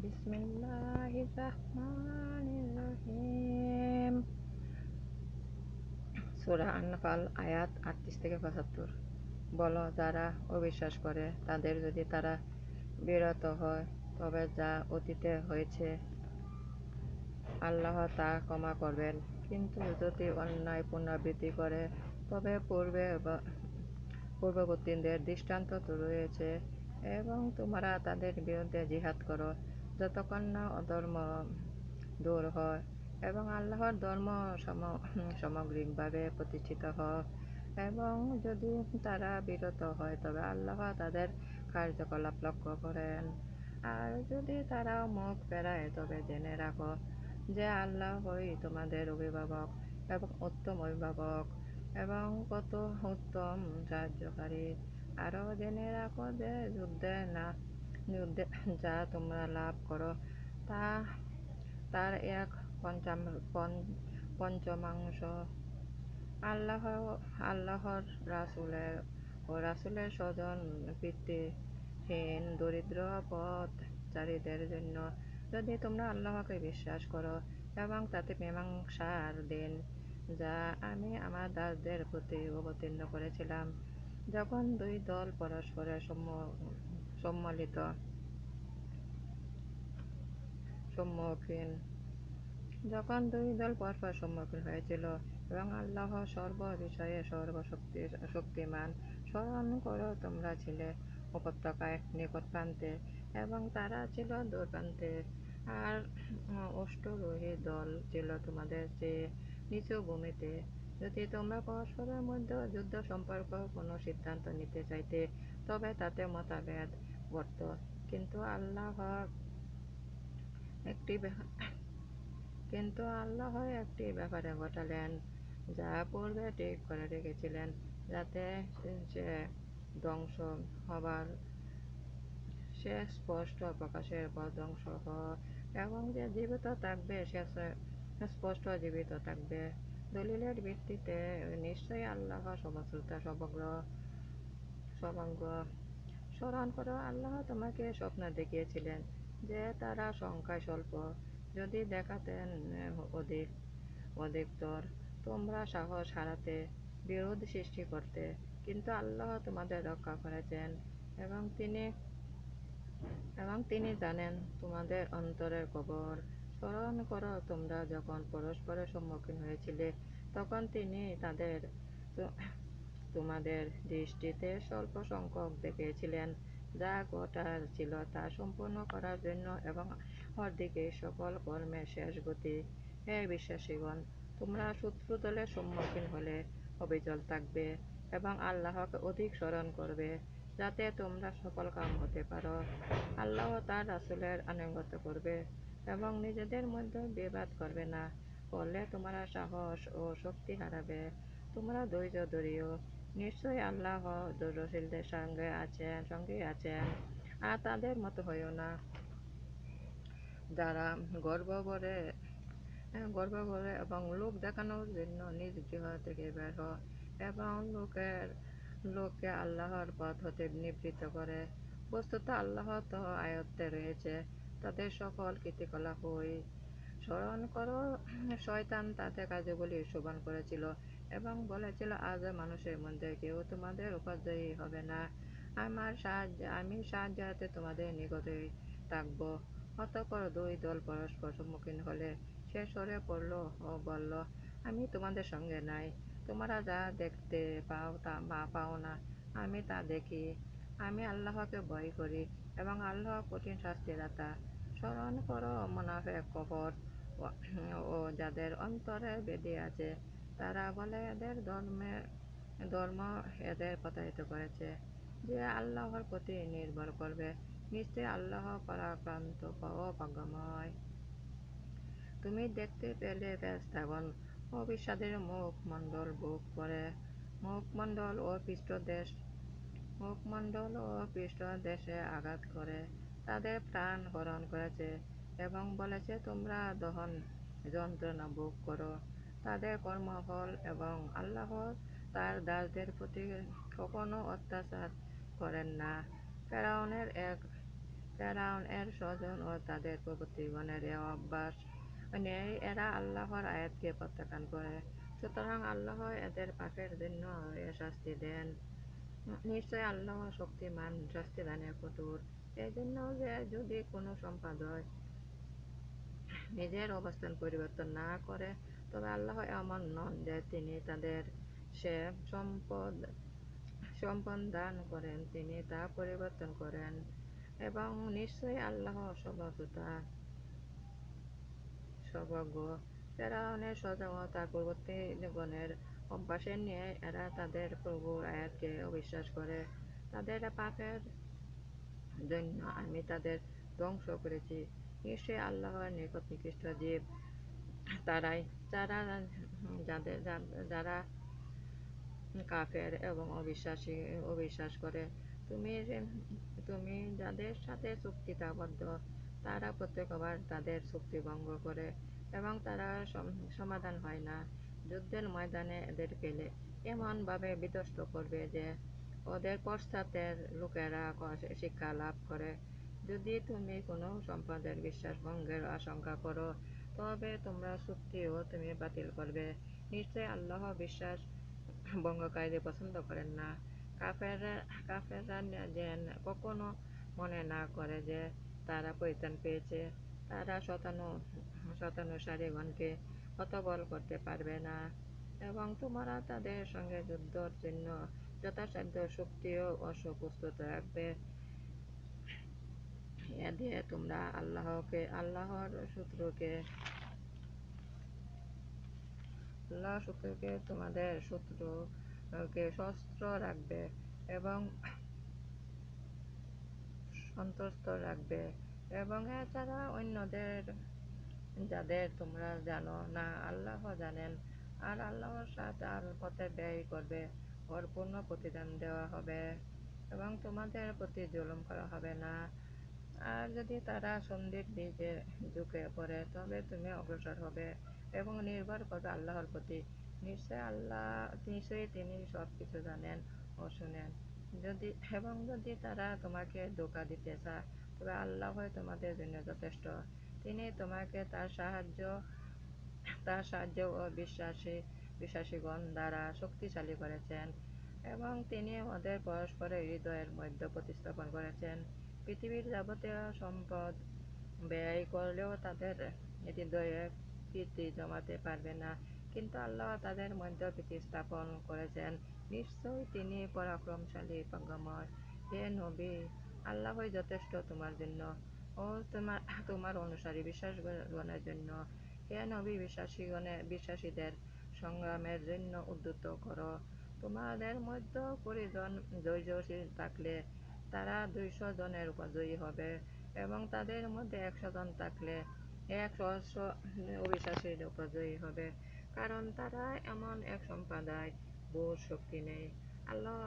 বিসমিল্লাহিররহমানিররহিম। সূরা আন-নাফল আয়াত 38-75। বলো, যারা অবিশ্বাস করে তাদের যদি তারা বিরত হয়, তবে যা অতীতে হয়েছে আল্লাহ তা ক্ষমা করবেন। কিন্তু যদি অন্যায় পুনরাবৃত্তি করে, তবে পূর্ববর্তীদের দৃষ্টান্ত তো রয়েছে। এবং তোমরা তাদের বিরুদ্ধে জিহাদ করো যতক্ষণ না অধর্ম দূর হয় এবং আল্লাহর ধর্ম সামগ্রিকভাবে প্রতিষ্ঠিত হয়। এবং যদি তারা বিরত হয়, তবে আল্লাহ তাদের কার্যকলাপ লক্ষ্য করেন। আর যদি তারা মুখ ফেরায়, তবে জেনে রাখো যে আল্লাহই তোমাদের অভিভাবক এবং উত্তম অভিভাবক এবং কত উত্তম সাহায্যকারী। আরও জেনে রাখো যে যুদ্ধে যা তোমরা লাভ করো তা তার এক পঞ্চমাংশ আল্লাহর রাসূলের স্বজন পিতৃহীন দরিদ্র পথচারীদের জন্য। যদি তোমরা আল্লাহকে বিশ্বাস করো এবং তাতে মীমাংসার দিন, যা আমি আমার দাসদের প্রতি অবতীর্ণ করেছিলাম, যখন দুই দল পরস্পরের পরস্পর সম্মুখীন হয়েছিল এবং আল্লাহ সর্ব বিষয়ে সর্বশক্তিমান। স্মরণ করো, তোমরা ছিলে উপত্যকায় নিকট প্রান্তে এবং তারা ছিল দূর প্রান্তে, আর অশ্বারোহী দল ছিল তোমাদের চেয়ে নিচু ভূমিতে। যদি তোমরা পরস্পরের মধ্যে যুদ্ধ সম্পর্ক কোনো সিদ্ধান্ত নিতে চাইতে, তবে তাতে মতভেদ ঘটত। কিন্তু আল্লাহ একটি ব্যাপারে ঘটালেন, যা পূর্বে ঠিক করে রেখেছিলেন, যাতে সে ধ্বংস হবার সে স্পষ্ট প্রকাশের পর ধ্বংস হয়, এবং যে জীবিত থাকবে সে স্পষ্ট জীবিত থাকবে। দলিলের ভিত্তিতে নিশ্চয়ই আল্লাহ সর্বশ্রোতা সর্বজ্ঞ। স্মরণ করো, আল্লাহ তোমাকে স্বপ্ন দেখিয়েছিলেন যে তারা সংখ্যায় স্বল্প। যদি দেখাতেন অধিকতর, তোমরা সাহস হারাতে, বিরোধ সৃষ্টি করতে। কিন্তু আল্লাহ তোমাদের রক্ষা করেছেন এবং তিনি জানেন তোমাদের অন্তরের খবর। স্মরণ করো, তোমরা যখন পরস্পরের সম্মুখীন হয়েছিলে, তখন তিনি তোমাদের দৃষ্টিতে স্বল্প সংখ্যক দেখেছিলেন। যা ঘটার ছিল তা সম্পূর্ণ করার জন্য এবং আমার দিকে সকল কর্মের শেষ গতি। হে বিশ্বাসীগণ, তোমরা শত্রু দলের সম্মুখীন হলে অবিচল থাকবে এবং আল্লাহকে অধিক স্মরণ করবে, যাতে তোমরা সফল কাম হতে পারো। আল্লাহ তার রাসূলের আনুগত্য করবে এবং নিজেদের মধ্যে বিবাদ করবে না, করলে তোমরা সাহস ও শক্তি হারাবে। তোমরা ধৈর্য ধরিও, নিশ্চয়ই আল্লাহ ধৈর্যশীলদের সঙ্গেই আছেন। আর তাদের মতো হইও না, যারা গর্ব করে এবং লোক দেখানোর জন্য নিজ গৃহ থেকে বের হয় এবং লোককে আল্লাহর পথ হতে নিবৃত্ত করে। বস্তুত আল্লাহ তো আয়ত্তে রয়েছে তাদের সকল কীর্তিকলাপই। স্মরণ করো, শয়তান তাদের কার্যগুলি শোভন করেছিল এবং বলেছিল, আজ মানুষের মধ্যে কেউ তোমাদের উপাদেয় হবে না। আমি সাহায্যার্থে তোমাদের নিকটই থাকব। অতঃপর দুই দল পরস্পর সম্মুখীন হলে সে সরে পড়ল ও বলল, আমি তোমাদের সঙ্গে নাই। তোমরা যা দেখতে পাও না, আমি তা দেখি। আমি আল্লাহকে ভয় করি এবং আল্লাহ কঠিন শাস্তিদাতা। স্মরণ করো, মুনাফিক কপট ও যাদের অন্তরে বেদি আছে, তারা বলে এদের ধর্ম এদের প্রতারিত করেছে যে আল্লাহর প্রতি নির্ভর করবে। নিশ্চয়ই আল্লাহ পরাক্রান্ত ও ভাগ্যময়। তুমি দেখতে পেলে ফেরেশতাগণ ও বিশ্বাসীদের মুখমণ্ডল ও পৃষ্ঠদেশে আঘাত করে তাদের প্রাণ হরণ করেছে এবং বলেছে, তোমরা দহন যন্ত্রণা ভোগ করো। তাদের কর্মফল। এবং আল্লাহ তার দাসদের প্রতি কখনো অত্যাচার করেন না। ফেরাউন এর স্বজন ও তাদের প্রতিগণের এ অভ্যাস নেই, এরা আল্লাহর আয়াতকে প্রত্যাখ্যান করে। সুতরাং আল্লাহ এদের পাপের জন্য এ শাস্তি দেন। নিশ্চয় আল্লাহ শক্তিমান, শাস্তিদানে কঠোর। এই জন্য যে যদি কোনো সম্পাদক নিজের অবস্থান পরিবর্তন না করে, তবে আল্লাহ এমন নন যে তিনি তাদের সে সম্পদ সম্পদ দান করেন, তিনি তা পরিবর্তন করেন। এবং নিশ্চয়ই আল্লাহ সর্বজ্ঞ। ফেরাউনের স্বজন ও তার পূর্ববর্তীগণের অভ্যাসের নিয়ে এরা তাদের প্রভুর আয়াতকে অবিশ্বাস করে। তাদের পাপের জন্য আমি তাদের ধ্বংস করেছি। নিশ্চয়ই আল্লাহর নিকট নিকৃষ্ট জীব তারাই, যারা যারা কাফের এবং অবিশ্বাস করে। তুমি তুমি যাদের সাথে চুক্তিতে আবদ্ধ, তারা প্রত্যেকবার তাদের চুক্তি ভঙ্গ করে এবং তারা সমাধান হয় না। যুদ্ধের ময়দানে এদের পেলে এমনভাবে বিধ্বস্ত করবে যে ওদের পশ্চাতের লোকেরা শিক্ষা লাভ করে। যদি তুমি কোনো সম্প্রদায়ের বিশ্বাস ভঙ্গের আশঙ্কা করো, তবে তোমরা চুক্তিও তুমি বাতিল করবে। নিশ্চয় আল্লাহ বিশ্বাস ভঙ্গকারীদের পছন্দ করেন না। কাফেররা যেন কখনো মনে না করে যে তারা পরিত্রাণ পেয়েছে। তারা শতানুসারীগণকে হতবল করতে পারবে না এবং তোমরা তাদের সঙ্গে যুদ্ধের জন্য যথাসাধ্য শক্তি ও অস্ত্র প্রস্তুত রাখবে। এ দিয়ে তোমরা আল্লাহর শত্রুকে তোমাদের শত্রুকে সশস্ত্র রাখবে এবং সন্তুষ্ট রাখবে। এবং এছাড়া অন্যদের যাদের তোমরা জানো না, আল্লাহ জানেন। আর আল্লাহর সাথে পথে ব্যয় করবে, ওর পূর্ণ প্রতিদান দেওয়া হবে এবং তোমাদের প্রতি জুলুম করা হবে না। আর যদি তারা সন্ধির দিকে ঝুঁকে পড়ে, তবে তুমি অগ্রসর হবে এবং নির্ভর করবে আল্লাহর প্রতি। নিশ্চয়ই তিনি সব কিছু জানেন ও শুনেন। যদি তারা তোমাকে ধোঁকা দিতে চায়, তবে আল্লাহই তোমাদের জন্য যথেষ্ট। তিনি তোমাকে তার সাহায্য ও বিশ্বাসীগণ দ্বারা শক্তিশালী করেছেন এবং তিনি ওদের পরস্পরের হৃদয়ের মধ্যে প্রতিস্থাপন করেছেন। পৃথিবীর যাবতীয় সম্পদ ব্যয় করলেও তাদের হৃদয়ে প্রীতি জমাতে পারবে না, কিন্তু আল্লাহ তাদের মধ্যে প্রীতি স্থাপন করেছেন। নিশ্চয়ই তিনি পরাক্রমশালী, প্রজ্ঞাময়। হে নবী, আল্লাহই যথেষ্ট তোমার জন্য ও তোমার অনুসারী বিশ্বাসীগণের জন্য। হে নবী, বিশ্বাসীদের সংগ্রামের জন্য উদ্যত করো। তোমাদের মধ্যে 20 জন ধৈর্যশীল থাকলে তারা 200 জনের উপর জয়ী হবে এবং তাদের মধ্যে 100 জন থাকলে 100 অবিশ্বাসীর উপর জয়ী হবে, কারণ তারা এমন এক সম্প্রদায়, বোধ শক্তি নেই। আল্লাহ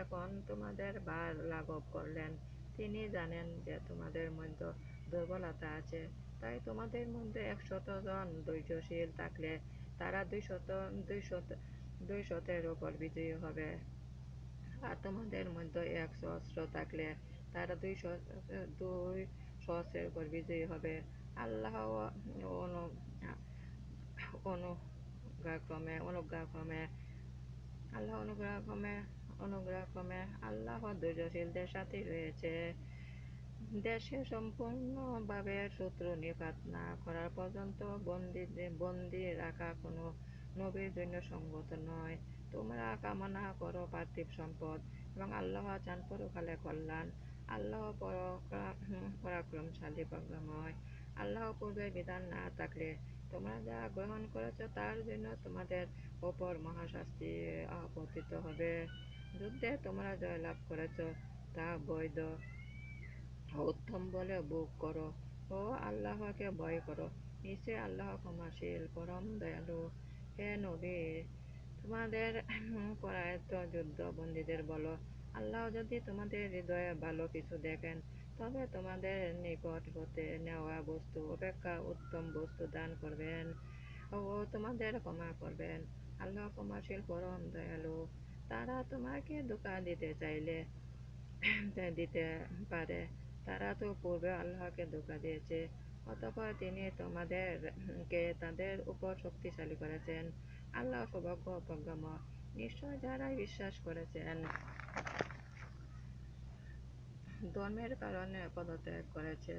এখন তোমাদের ভার লাঘব করলেন। তিনি জানেন যে তোমাদের মধ্যে দুর্বলতা আছে, তাই তোমাদের মধ্যে 100 জন ধৈর্যশীল থাকলে তারা 200 উপর বিজয়ী হবে। আর তোমাদের মধ্যে 1 সহস্র থাকলে তারা 2 সহস্রের উপর বিজয়ী হবে। আল্লাহ অনুগ্রহক্রমে অনুগ্রহক্রমে আল্লাহ ধৈর্যশীলদের সাথে রয়েছে। দেশে সম্পূর্ণভাবে শত্রু নিপাত না করা পর্যন্ত বন্দী রাখা কোনো নবীর জন্য সঙ্গত নয়। তোমরা কামনা করো পার্থিব সম্পদ এবং আল্লাহ চান পরকালে কল্যাণ। আল্লাহ পরাক্রমশালী, প্রজ্ঞাময়। আল্লাহ পূর্বে বিধান না থাকলে তোমরা যা গ্রহণ করেছ তার জন্য তোমাদের ওপর মহাশাস্তি আপতিত হবে। যুদ্ধে তোমরা জয়লাভ করেছ তা বৈধ ও উত্তম বলে ভোগ করো ও আল্লাহকে ভয় করো। নিশ্চয় আল্লাহ ক্ষমাশীল, পরম দয়ালু। হে নবী, তোমাদের পরায়ত যুদ্ধ বন্দীদের বলো, আল্লাহ যদি তোমাদের হৃদয়ে ভালো কিছু দেখেন, তবে তোমাদের নিকট হতে নেওয়া বস্তু অপেক্ষা উত্তম বস্তু দান করবেন ও তোমাদের ক্ষমা করবেন। আল্লাহ ক্ষমাশীল, পরম দয়ালু। তারা তোমাকে ধোঁকা দিতে চাইলে দিতে পারে, তারা তো পূর্বে আল্লাহকে ধোঁকা দিয়েছে, অতঃপর তিনি তোমাদেরকে তাদের উপর শক্তিশালী করেছেন। আল্লাহ সৌভাগ্য প্রজ্ঞাময়। নিশ্চয় যারা বিশ্বাস করেছেন, ধর্মের কারণে পদত্যাগ করেছে,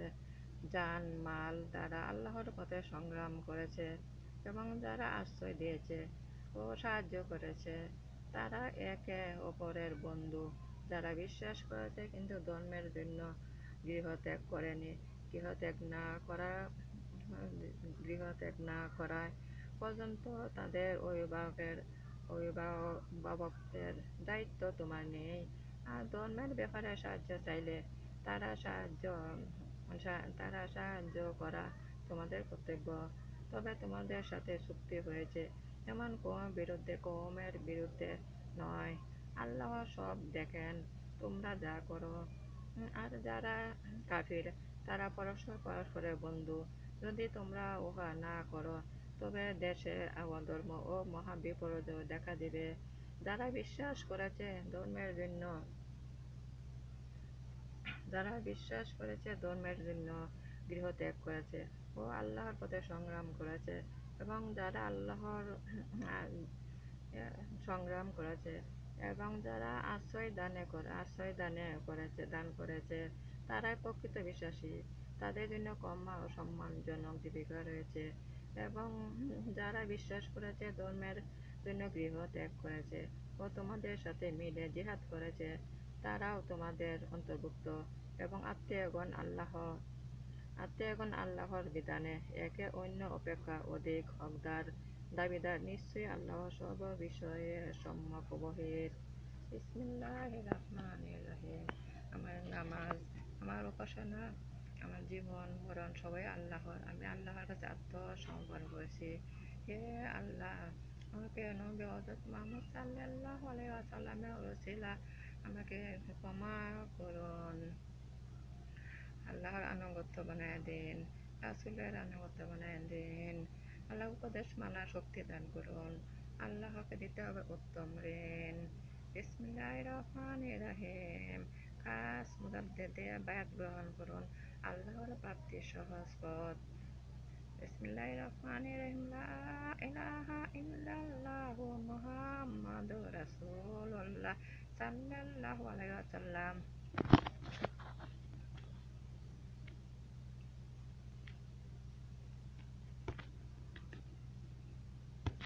জান মাল দ্বারা আল্লাহর পথে সংগ্রাম করেছে, এবং যারা আশ্রয় দিয়েছে ও সাহায্য করেছে, তারা একে অপরের বন্ধু। যারা বিশ্বাস করেছে কিন্তু ধর্মের জন্য গৃহত্যাগ করেনি, গৃহত্যাগ না করা গৃহত্যাগ না করায় পর্যন্ত তাদের অভিভাবকদের দায়িত্ব তোমার নেই। আর ধর্মের ব্যাপারে সাহায্য চাইলে তারা সাহায্য করা তোমাদের কর্তব্য। তবে তোমাদের সাথে চুক্তি হয়েছে, এমন কওমের বিরুদ্ধে নয়। আল্লাহ সব দেখেন, তোমরা যা করো। আর যারা কাফির, তারা পরস্পরের বন্ধু। যদি তোমরা উহা না করো, তবে দেশে অধর্ম ও মহাবিপর্যয় দেখা দিবে। যারা বিশ্বাস করেছে ধর্মের জন্য গৃহত্যাগ করেছে ও আল্লাহর পথে সংগ্রাম করেছে, এবং যারা আল্লাহর সংগ্রাম করেছে এবং যারা দান করেছে, তারাই প্রকৃত বিশ্বাসী। তাদের জন্য ক্ষমা ও সম্মানজনক জীবিকা রয়েছে। এবং যারা বিশ্বাস করেছে, ধর্মের জন্য গৃহ ত্যাগ করেছে ও তোমাদের সাথে মিলে জিহাদ করেছে, তারাও তোমাদের অন্তর্ভুক্ত। এবং আত্মীয়গণ আল্লাহর বিধানে একে অন্য অপেক্ষা অধিক হকদার দাবিদার। নিশ্চয়ই আল্লাহ সর্ব বিষয়ে সম্যক অবহিত। বিসমিল্লাহির রহমানির রহিম। আমার নামাজ, আমার উপাসনা, আমার জীবন মরণ সবাই আল্লাহর। আমি আল্লাহর কাছে আত্মসমর্পণ করেছি। হে আল্লাহ, আমাকে নবী হযরত মুহাম্মদ সাল্লাল্লাহু আলাইহি ওয়াসাল্লামের ওসিলা আমাকে ক্ষমা করুন। আল্লাহর আনুগত্য বানায় দিন, রাসূলের আনুগত্য বানায় দিন। আল্লাহ উপদেশ মানার শক্তি দান করুন। আল্লাহকে দিতে হবে উত্তম ঋণ। বিসমিল্লাহির রহমানির রহিম। খাস মুজাদ্দেদ দিয়ে বায়াত গ্রহণ করুন। আল্লাহর প্রাপ্তির সহজ পথ। বিসমিল্লাহির রহমানির রহিম। লা ইলাহা ইল্লাল্লাহু মুহাম্মাদুর রাসূলুল্লাহ সাল্লাল্লাহু আলাইহি ওয়াসাল্লাম।